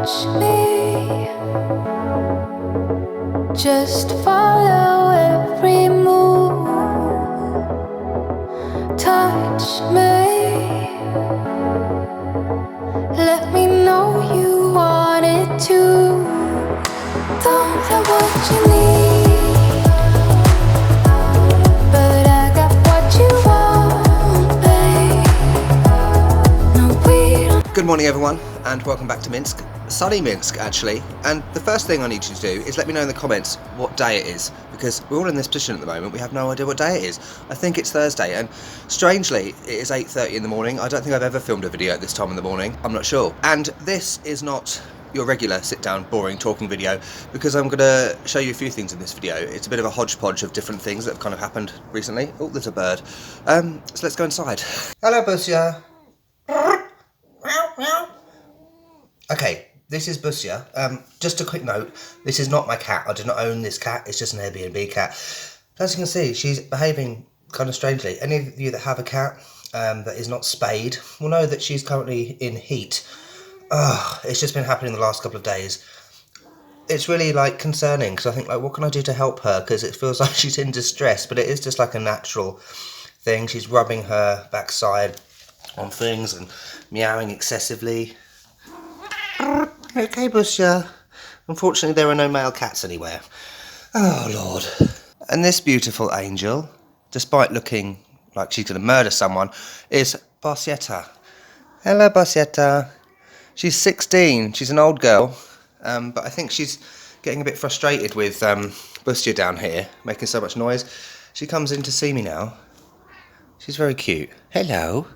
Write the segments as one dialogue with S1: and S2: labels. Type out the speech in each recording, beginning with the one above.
S1: touch me, just follow every move. Touch me, let me know you want it too. Don't have what you need, but I got what you want, babe. No, we don't.
S2: Good morning everyone and welcome back to Minsk. Sunny Minsk actually, and the first thing I need you to do is let me know in the comments what day it is, because we're all in this position at the moment, we have no idea what day it is. I think it's Thursday, and strangely it is 8:30 in the morning. I don't think I've ever filmed a video at this time in the morning, I'm not sure. And this is not your regular sit down boring talking video, because I'm going to show you a few things in this video. It's a bit of a hodgepodge of different things that have kind of happened recently. Oh, there's a bird. So let's go inside. Hello Busya. Okay, this is Busya. Just a quick note, this is not my cat. I do not own this cat, it's just an Airbnb cat. As you can see, she's behaving kind of strangely. Any of you that have a cat that is not spayed will know that she's currently in heat. It's just been happening the last couple of days. It's really like concerning, because I think, like, what can I do to help her? Because it feels like she's in distress, but it is just like a natural thing. She's rubbing her backside on things and meowing excessively. Okay, Busya. Unfortunately, there are no male cats anywhere. Oh, Lord. And this beautiful angel, despite looking like she's going to murder someone, is Barseta. Hello, Barseta. She's 16. She's an old girl, but I think she's getting a bit frustrated with Busya down here, making so much noise. She comes in to see me now. She's very cute. Hello.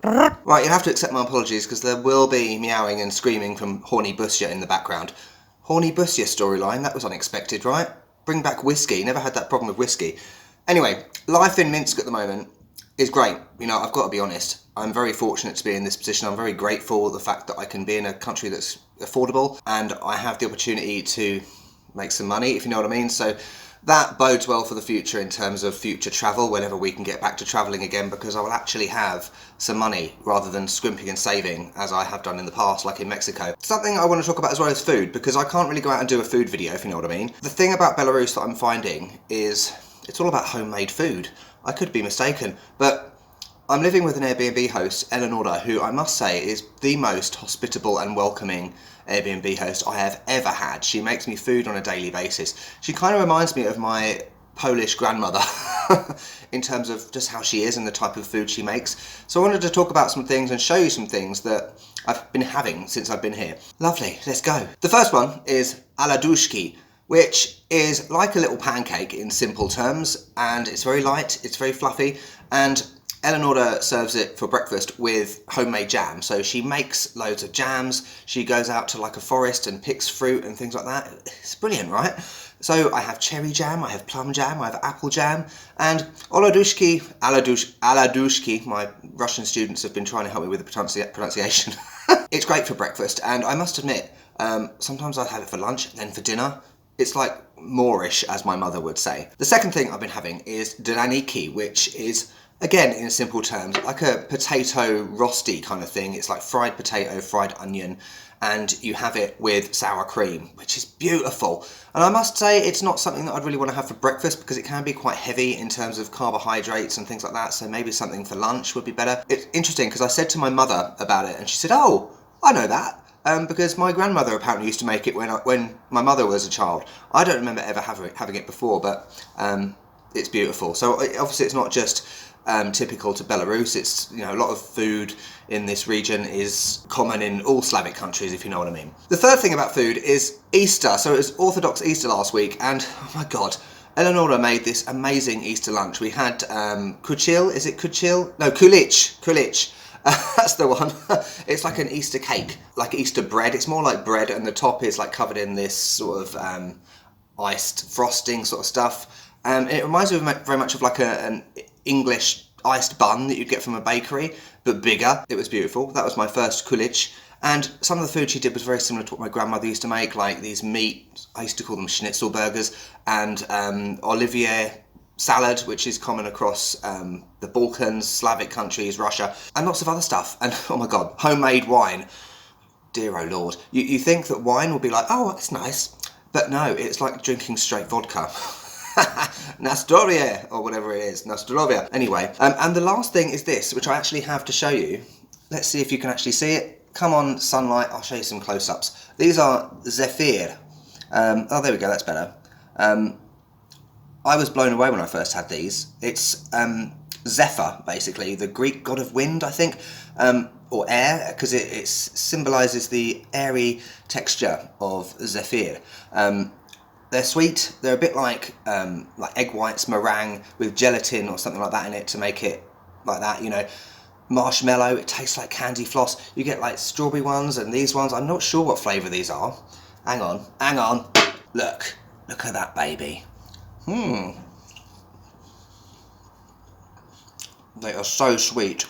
S2: Right, you'll have to accept my apologies, because there will be meowing and screaming from horny Busya in the background. Horny Busya storyline, that was unexpected, right? Bring back whiskey, never had that problem with whiskey. Anyway, life in Minsk at the moment is great. You know, I've got to be honest. I'm very fortunate to be in this position. I'm very grateful for the fact that I can be in a country that's affordable, and I have the opportunity to make some money, if you know what I mean. So that bodes well for the future in terms of future travel, whenever we can get back to travelling again, because I will actually have some money rather than scrimping and saving as I have done in the past, like in Mexico. Something I want to talk about as well is food, because I can't really go out and do a food video, if you know what I mean. The thing about Belarus that I'm finding is it's all about homemade food. I could be mistaken, but I'm living with an Airbnb host, Eleanora, who I must say is the most hospitable and welcoming Airbnb host I have ever had. She makes me food on a daily basis. She kind of reminds me of my Polish grandmother in terms of just how she is and the type of food she makes. So I wanted to talk about some things and show you some things that I've been having since I've been here. Lovely, let's go. The first one is Oladushki, which is like a little pancake in simple terms, and it's very light, it's very fluffy, and Eleanora serves it for breakfast with homemade jam. So she makes loads of jams, she goes out to like a forest and picks fruit and things like that. It's brilliant, right? So I have cherry jam, I have plum jam, I have apple jam, and Oladushki, my Russian students have been trying to help me with the pronunciation. It's great for breakfast, and I must admit, sometimes I have it for lunch, then for dinner. It's like Moorish, as my mother would say. The second thing I've been having is Draniki, which is, again, in simple terms, like a potato rosti kind of thing. It's like fried potato, fried onion, and you have it with sour cream, which is beautiful. And I must say, it's not something that I'd really want to have for breakfast, because it can be quite heavy in terms of carbohydrates and things like that, so maybe something for lunch would be better. It's interesting, because I said to my mother about it, and she said, oh, I know that. Because my grandmother apparently used to make it when my mother was a child. I don't remember ever having it before, but it's beautiful. So obviously it's not just typical to Belarus. It's, you know, a lot of food in this region is common in all Slavic countries, if you know what I mean. The third thing about food is Easter. So it was Orthodox Easter last week, and oh my god, Eleanora made this amazing Easter lunch. We had kuchil, is it kuchil? No, kulich. That's the one. It's like an Easter cake, like Easter bread. It's more like bread, and the top is like covered in this sort of iced frosting sort of stuff. It reminds me very much of like an English iced bun that you'd get from a bakery, but bigger. It was beautiful. That was my first kulich. And some of the food she did was very similar to what my grandmother used to make, like these meat, I used to call them schnitzel burgers, and Olivier salad, which is common across the Balkans, Slavic countries, Russia, and lots of other stuff. And oh my god, homemade wine. Dear oh Lord. You think that wine will be like, oh, that's nice. But no, it's like drinking straight vodka. Nastoria, or whatever it is. Nastorovia. Anyway, and the last thing is this, which I actually have to show you. Let's see if you can actually see it. Come on, sunlight, I'll show you some close-ups. These are Zefir. Oh, there we go, that's better. I was blown away when I first had these. It's Zephyr, basically, the Greek god of wind, I think, or air, because it symbolises the airy texture of Zefir. They're sweet. They're a bit like egg whites, meringue with gelatin or something like that in it to make it like that, you know. Marshmallow, it tastes like candy floss. You get like strawberry ones and these ones. I'm not sure what flavour these are. Hang on. Look at that baby. They are so sweet.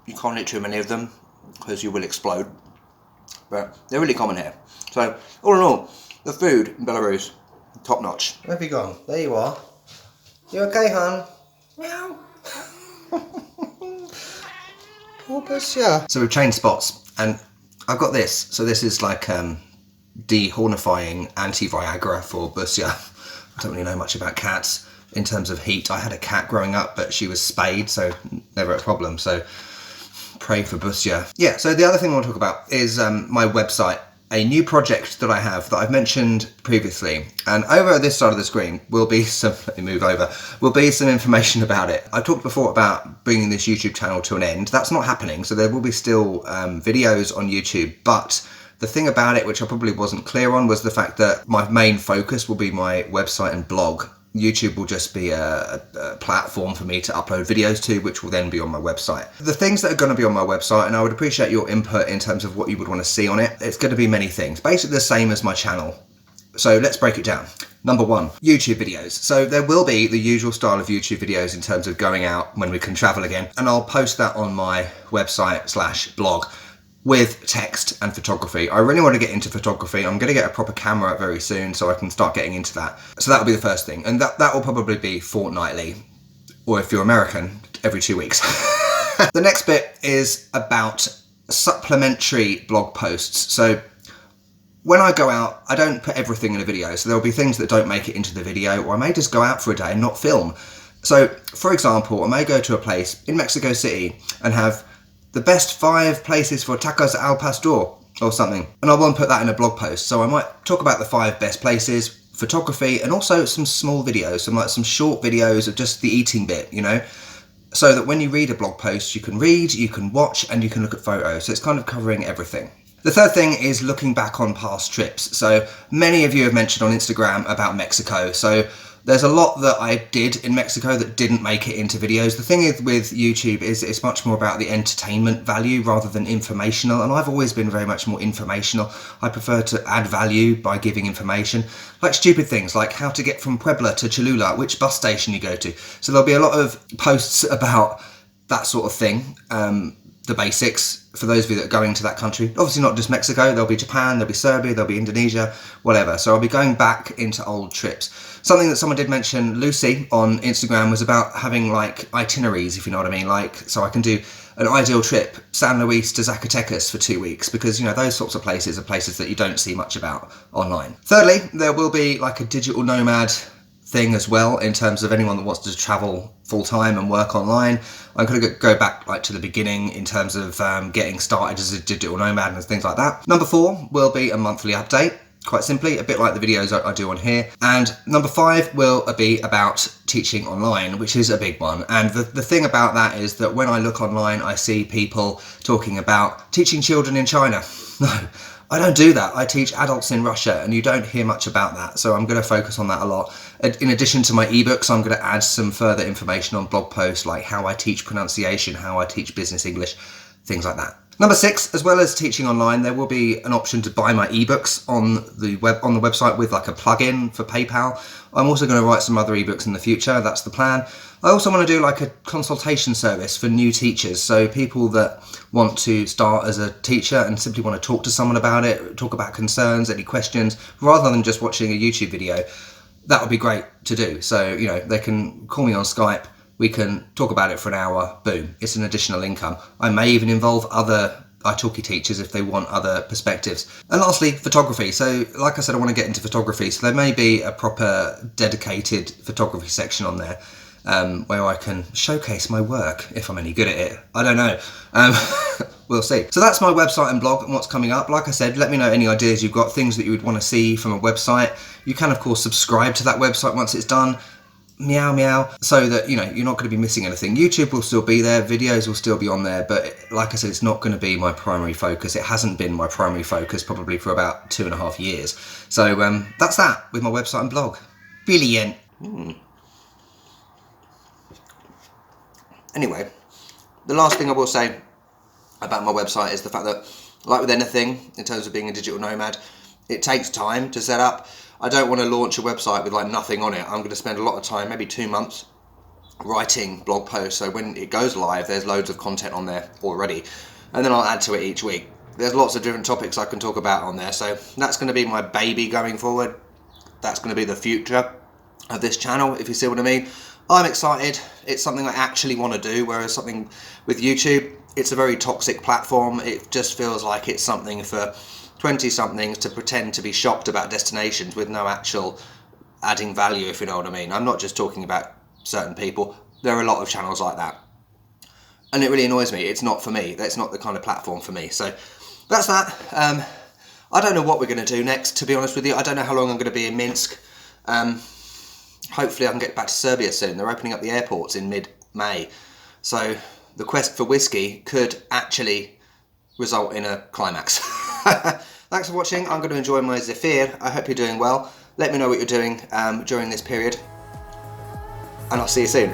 S2: You can't eat too many of them because you will explode. But they're really common here. So, all in all, the food in Belarus, top notch. Where have you gone? There you are. You okay, hon? Meow. Oh, Busya. So we've changed spots, and I've got this. So this is like dehornifying anti-Viagra for Busya. I don't really know much about cats in terms of heat. I had a cat growing up, but she was spayed, so never a problem. So pray for Busya. Yeah, so the other thing I want to talk about is my website, a new project that I have that I've mentioned previously. And over this side of the screen will be some, let me move over, will be some information about it. I talked before about bringing this YouTube channel to an end. That's not happening, so there will be still videos on YouTube, but the thing about it, which I probably wasn't clear on, was the fact that my main focus will be my website and blog. YouTube will just be a platform for me to upload videos to, which will then be on my website. The things that are going to be on my website, and I would appreciate your input in terms of what you would want to see on it, it's going to be many things, basically the same as my channel. So let's break it down. Number one, YouTube videos. So there will be the usual style of YouTube videos in terms of going out when we can travel again, and I'll post that on my website/blog. With text and photography. I really want to get into photography. I'm going to get a proper camera very soon so I can start getting into that. So that'll be the first thing. And that will probably be fortnightly, or if you're American, every 2 weeks. The next bit is about supplementary blog posts. So when I go out, I don't put everything in a video. So there'll be things that don't make it into the video, or I may just go out for a day and not film. So for example, I may go to a place in Mexico City and have the best 5 places for tacos al pastor or something. And I won't put that in a blog post. So I might talk about the 5 best places, photography, and also some small videos, some short videos of just the eating bit, you know, so that when you read a blog post, you can read, you can watch, and you can look at photos. So it's kind of covering everything. The third thing is looking back on past trips. So many of you have mentioned on Instagram about Mexico. So there's a lot that I did in Mexico that didn't make it into videos. The thing is with YouTube is it's much more about the entertainment value rather than informational, and I've always been very much more informational. I prefer to add value by giving information, like stupid things like how to get from Puebla to Cholula, which bus station you go to. So there'll be a lot of posts about that sort of thing, the basics for those of you that are going to that country. Obviously not just Mexico, there'll be Japan, there'll be Serbia, there'll be Indonesia, whatever. So I'll be going back into old trips. Something that someone did mention, Lucy, on Instagram, was about having like itineraries, if you know what I mean. Like, so I can do an ideal trip, San Luis to Zacatecas for 2 weeks, because, you know, those sorts of places are places that you don't see much about online. Thirdly, there will be like a digital nomad thing as well, in terms of anyone that wants to travel full-time and work online. I'm going to go back like to the beginning in terms of getting started as a digital nomad and things like that. Number 4 will be a monthly update, quite simply, a bit like the videos I do on here. And number 5 will be about teaching online, which is a big one. And the thing about that is that when I look online, I see people talking about teaching children in China. No, I don't do that. I teach adults in Russia, and you don't hear much about that. So I'm going to focus on that a lot. In addition to my ebooks, I'm going to add some further information on blog posts, like how I teach pronunciation, how I teach business English, things like that. Number 6, as well as teaching online, there will be an option to buy my ebooks on the website with like a plugin for PayPal. I'm also going to write some other ebooks in the future. That's the plan. I also want to do like a consultation service for new teachers. So people that want to start as a teacher and simply want to talk to someone about it, talk about concerns, any questions, rather than just watching a YouTube video. That would be great to do. So, you know, they can call me on Skype. We can talk about it for an hour, boom, it's an additional income. I may even involve other italki teachers if they want other perspectives. And lastly, photography. So like I said, I want to get into photography, so there may be a proper dedicated photography section on there, where I can showcase my work if I'm any good at it. I don't know. We'll see. So that's my website and blog and what's coming up. Like I said, let me know any ideas you've got, things that you would want to see from a website. You can of course subscribe to that website once it's done. Meow meow, so that you're not going to be missing anything. YouTube will still be there, videos will still be on there, but like I said, it's not going to be my primary focus. It hasn't been my primary focus probably for about 2.5 years. So that's that with my website and blog. Brilliant. Anyway, the last thing I will say about my website is the fact that, like with anything in terms of being a digital nomad, it takes time to set up. I don't want to launch a website with like nothing on it. I'm going to spend a lot of time, maybe 2 months, writing blog posts, so when it goes live there's loads of content on there already, and then I'll add to it each week. There's lots of different topics I can talk about on there, so that's going to be my baby going forward. That's going to be the future of this channel, if you see what I mean. I'm excited. It's something I actually want to do, whereas something with YouTube, it's a very toxic platform. It just feels like it's something for 20-somethings to pretend to be shocked about destinations with no actual adding value, if you know what I mean. I'm not just talking about certain people. There are a lot of channels like that. And it really annoys me. It's not for me. That's not the kind of platform for me. So that's that. I don't know what we're going to do next, to be honest with you. I don't know how long I'm going to be in Minsk. Hopefully I can get back to Serbia soon. They're opening up the airports in mid-May. So the quest for whiskey could actually result in a climax. Thanks for watching. I'm going to enjoy my Zefir. I hope you're doing well. Let me know what you're doing during this period. And I'll see you soon.